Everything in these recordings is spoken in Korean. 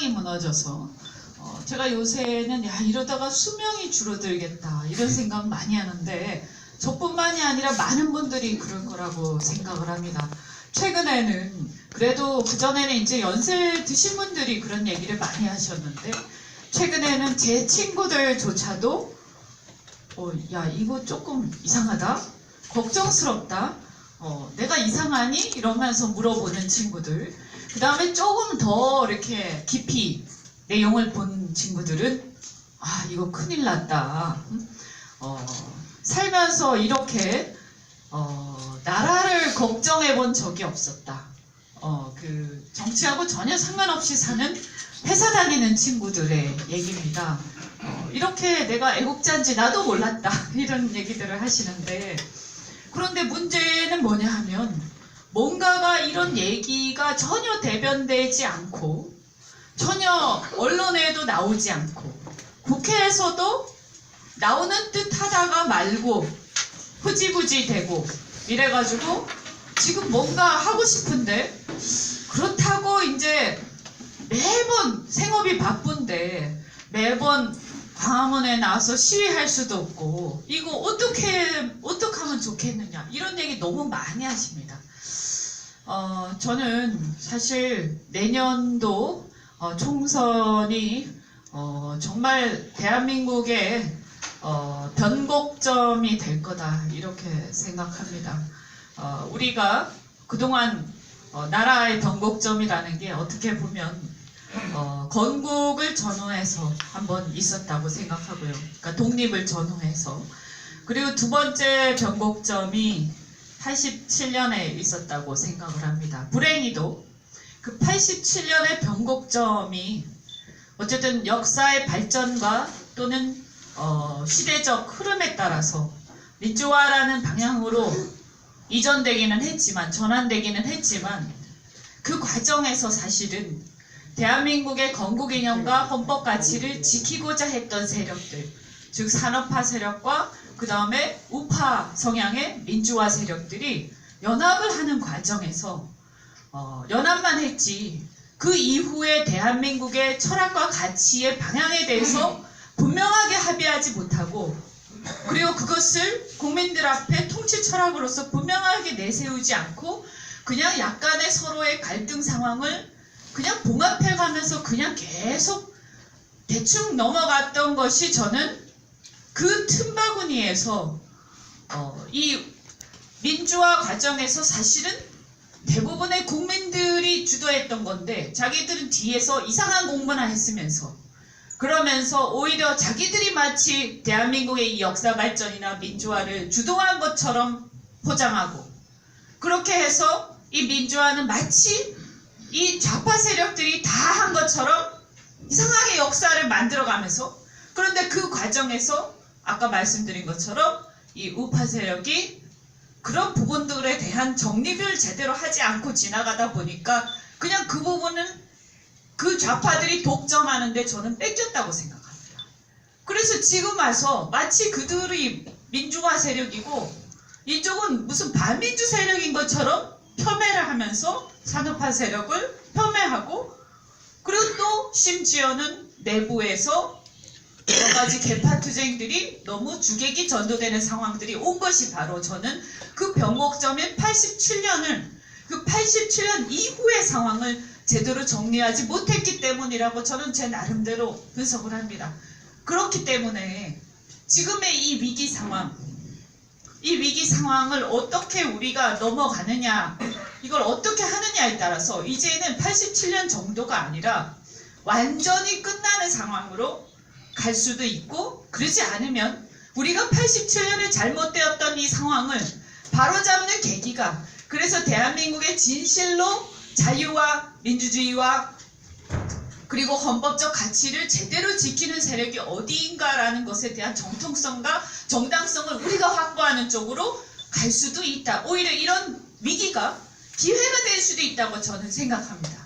건강이 무너져서 제가 요새는 야 이러다가 수명이 줄어들겠다 이런 생각 많이 하는데 저뿐만이 아니라 많은 분들이 그럴 거라고 생각을 합니다. 최근에는 그래도 그전에는 이제 연세 드신 분들이 그런 얘기를 많이 하셨는데 최근에는 제 친구들조차도 야 이거 조금 이상하다, 걱정스럽다, 내가 이상하니? 이러면서 물어보는 친구들, 그 다음에 조금 더 이렇게 깊이 내용을 본 친구들은 아 이거 큰일 났다, 살면서 이렇게 나라를 걱정해 본 적이 없었다, 그 정치하고 전혀 상관없이 사는 회사 다니는 친구들의 얘기입니다. 이렇게 내가 애국자인지 나도 몰랐다 이런 얘기들을 하시는데, 그런데 문제는 뭐냐 하면 뭔가가 이런 얘기가 전혀 대변되지 않고 전혀 언론에도 나오지 않고 국회에서도 나오는 듯 하다가 말고 흐지부지 되고 이래가지고 지금 뭔가 하고 싶은데, 그렇다고 이제 매번 생업이 바쁜데 매번 광화문에 나와서 시위할 수도 없고 이거 어떻게 하면 좋겠느냐 이런 얘기 너무 많이 하십니다. 저는 사실 내년도 총선이 정말 대한민국의 변곡점이 될 거다 이렇게 생각합니다. 우리가 그동안 나라의 변곡점이라는 게 어떻게 보면 건국을 전후해서 한번 있었다고 생각하고요. 그러니까 독립을 전후해서. 그리고 두 번째 변곡점이 87년에 있었다고 생각을 합니다. 불행히도 그 87년의 변곡점이 어쨌든 역사의 발전과 또는 시대적 흐름에 따라서 민주화라는 방향으로 이전되기는 했지만, 전환되기는 했지만, 그 과정에서 사실은 대한민국의 건국이념과 헌법 가치를 지키고자 했던 세력들, 즉 산업화 세력과 그 다음에 우파 성향의 민주화 세력들이 연합을 하는 과정에서 연합만 했지 그 이후에 대한민국의 철학과 가치의 방향에 대해서 분명하게 합의하지 못하고, 그리고 그것을 국민들 앞에 통치 철학으로서 분명하게 내세우지 않고 그냥 약간의 서로의 갈등 상황을 그냥 봉합해가면서 그냥 계속 대충 넘어갔던 것이, 저는 그 틈바구니에서 이 민주화 과정에서 사실은 대부분의 국민들이 주도했던 건데 자기들은 뒤에서 이상한 공부나 했으면서, 그러면서 오히려 자기들이 마치 대한민국의 이 역사 발전이나 민주화를 주도한 것처럼 포장하고, 그렇게 해서 이 민주화는 마치 이 좌파 세력들이 다 한 것처럼 이상하게 역사를 만들어가면서, 그런데 그 과정에서 아까 말씀드린 것처럼 이 우파 세력이 그런 부분들에 대한 정립을 제대로 하지 않고 지나가다 보니까 그냥 그 부분은 그 좌파들이 독점하는데 저는 뺏겼다고 생각합니다. 그래서 지금 와서 마치 그들이 민주화 세력이고 이쪽은 무슨 반민주 세력인 것처럼 폄훼를 하면서 산업화 세력을 폄훼하고, 그리고 또 심지어는 내부에서 여러 가지 개파 투쟁들이 너무 주객이 전도되는 상황들이 온 것이 바로 저는 그 변곡점인 87년을, 그 87년 이후의 상황을 제대로 정리하지 못했기 때문이라고 저는 제 나름대로 분석을 합니다. 그렇기 때문에 지금의 이 위기 상황, 이 위기 상황을 어떻게 우리가 넘어가느냐, 이걸 어떻게 하느냐에 따라서 이제는 87년 정도가 아니라 완전히 끝나는 상황으로 갈 수도 있고, 그러지 않으면 우리가 87년에 잘못되었던 이 상황을 바로잡는 계기가, 그래서 대한민국의 진실로 자유와 민주주의와 그리고 헌법적 가치를 제대로 지키는 세력이 어디인가라는 것에 대한 정통성과 정당성을 우리가 확보하는 쪽으로 갈 수도 있다. 오히려 이런 위기가 기회가 될 수도 있다고 저는 생각합니다.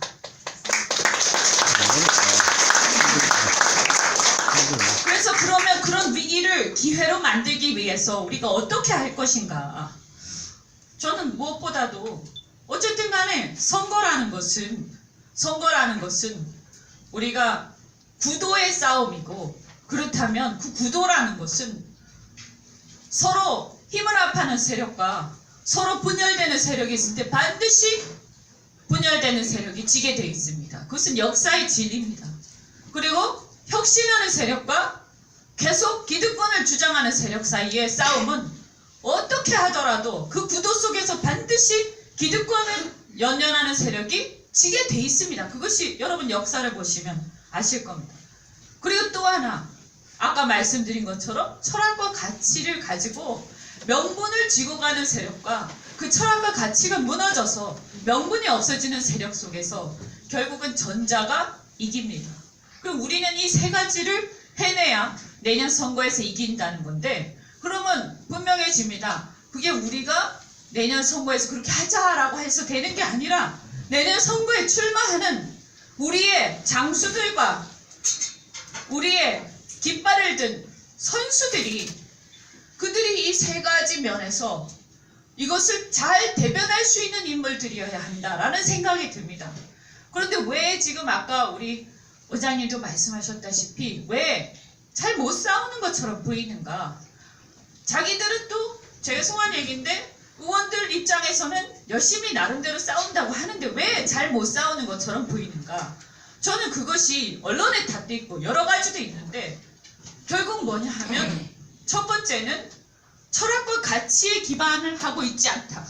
그래서 그러면 그런 위기를 기회로 만들기 위해서 우리가 어떻게 할 것인가? 저는 무엇보다도 어쨌든 간에 선거라는 것은 우리가 구도의 싸움이고, 그렇다면 그 구도라는 것은 서로 힘을 합하는 세력과 서로 분열되는 세력이 있을 때 반드시 분열되는 세력이 지게 되어 있습니다. 그것은 역사의 진리입니다. 그리고 혁신하는 세력과 계속 기득권을 주장하는 세력 사이의 싸움은 어떻게 하더라도 그 구도 속에서 반드시 기득권을 연연하는 세력이 지게 돼 있습니다. 그것이 여러분 역사를 보시면 아실 겁니다. 그리고 또 하나, 아까 말씀드린 것처럼 철학과 가치를 가지고 명분을 쥐고 가는 세력과 그 철학과 가치가 무너져서 명분이 없어지는 세력 속에서 결국은 전자가 이깁니다. 그럼 우리는 이 세 가지를 해내야 내년 선거에서 이긴다는 건데, 그러면 분명해집니다. 그게 우리가 내년 선거에서 그렇게 하자라고 해서 되는 게 아니라 내년 선거에 출마하는 우리의 장수들과 우리의 깃발을 든 선수들이, 그들이 이 세 가지 면에서 이것을 잘 대변할 수 있는 인물들이어야 한다라는 생각이 듭니다. 그런데 왜 지금 아까 우리 의장님도 말씀하셨다시피 왜 잘 못 싸우는 것처럼 보이는가? 자기들은 또 죄송한 얘기인데 의원들 입장에서는 열심히 나름대로 싸운다고 하는데 왜 잘 못 싸우는 것처럼 보이는가? 저는 그것이 언론의 탓도 있고 여러 가지도 있는데, 결국 뭐냐 하면 첫 번째는 철학과 가치에 기반을 하고 있지 않다.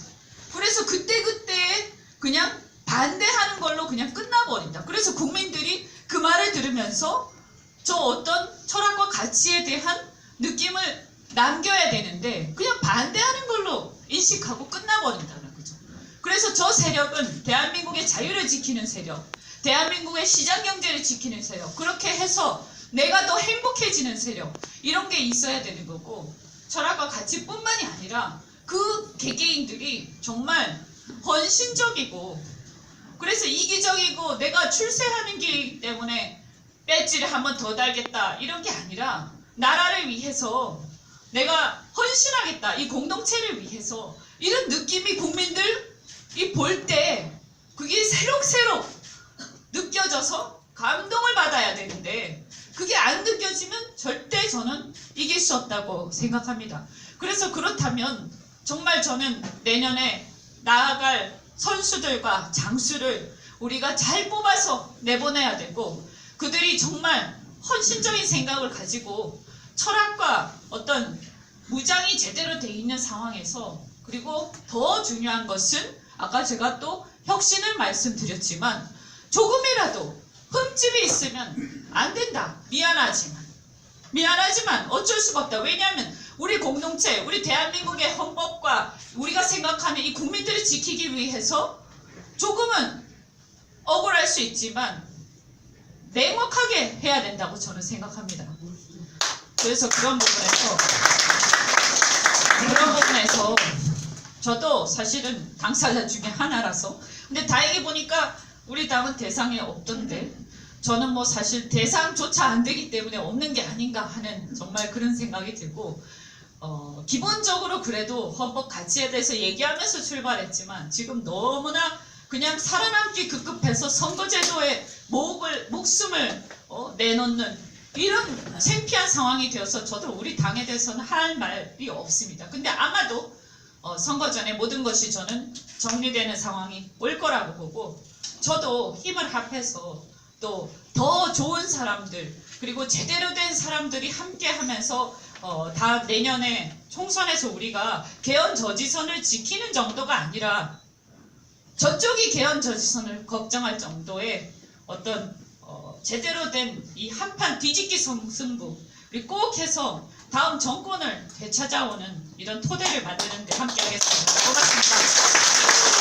그래서 그때그때 그냥 반대하는 걸로 그냥 끝나버린다. 그래서 국민들이 그 말을 들으면서 저 어떤 철학과 가치에 대한 느낌을 남겨야 되는데 그냥 반대하는 걸로 인식하고 끝나버린다는 거죠. 그래서 저 세력은 대한민국의 자유를 지키는 세력, 대한민국의 시장경제를 지키는 세력, 그렇게 해서 내가 더 행복해지는 세력, 이런 게 있어야 되는 거고, 철학과 가치뿐만이 아니라 그 개개인들이 정말 헌신적이고, 그래서 이기적이고 내가 출세하는 길이기 때문에 배지를 한 번 더 달겠다 이런 게 아니라 나라를 위해서 내가 헌신하겠다, 이 공동체를 위해서, 이런 느낌이 국민들이 볼 때 그게 새록새록 느껴져서 감동을 받아야 되는데 그게 안 느껴지면 절대 저는 이길 수 없다고 생각합니다. 그래서 그렇다면 정말 저는 내년에 나아갈 선수들과 장수를 우리가 잘 뽑아서 내보내야 되고, 그들이 정말 헌신적인 생각을 가지고 철학과 어떤 무장이 제대로 돼 있는 상황에서, 그리고 더 중요한 것은 아까 제가 또 혁신을 말씀드렸지만 조금이라도 흠집이 있으면 안 된다. 미안하지만 어쩔 수가 없다. 왜냐하면 우리 공동체, 우리 대한민국의 헌법과 우리가 생각하는 이 국민들을 지키기 위해서 조금은 억울할 수 있지만 냉혹하게 해야 된다고 저는 생각합니다. 그래서 그런 부분에서 저도 사실은 당사자 중에 하나라서, 근데 다행히 보니까 우리 당은 대상에 없던데, 저는 뭐 사실 대상조차 안 되기 때문에 없는 게 아닌가 하는 정말 그런 생각이 들고, 기본적으로 그래도 헌법 가치에 대해서 얘기하면서 출발했지만 지금 너무나 그냥 살아남기 급급해서 선거제도에 목숨을 내놓는 이런 창피한 상황이 되어서 저도 우리 당에 대해서는 할 말이 없습니다. 근데 아마도 선거 전에 모든 것이 저는 정리되는 상황이 올 거라고 보고, 저도 힘을 합해서 또 더 좋은 사람들, 그리고 제대로 된 사람들이 함께 하면서 다음 내년에 총선에서 우리가 개헌 저지선을 지키는 정도가 아니라 저쪽이 개헌 저지선을 걱정할 정도의 어떤 제대로 된 이 한판 뒤집기 승부, 그리고 꼭 해서 다음 정권을 되찾아오는 이런 토대를 만드는 데 함께 하겠습니다. 고맙습니다.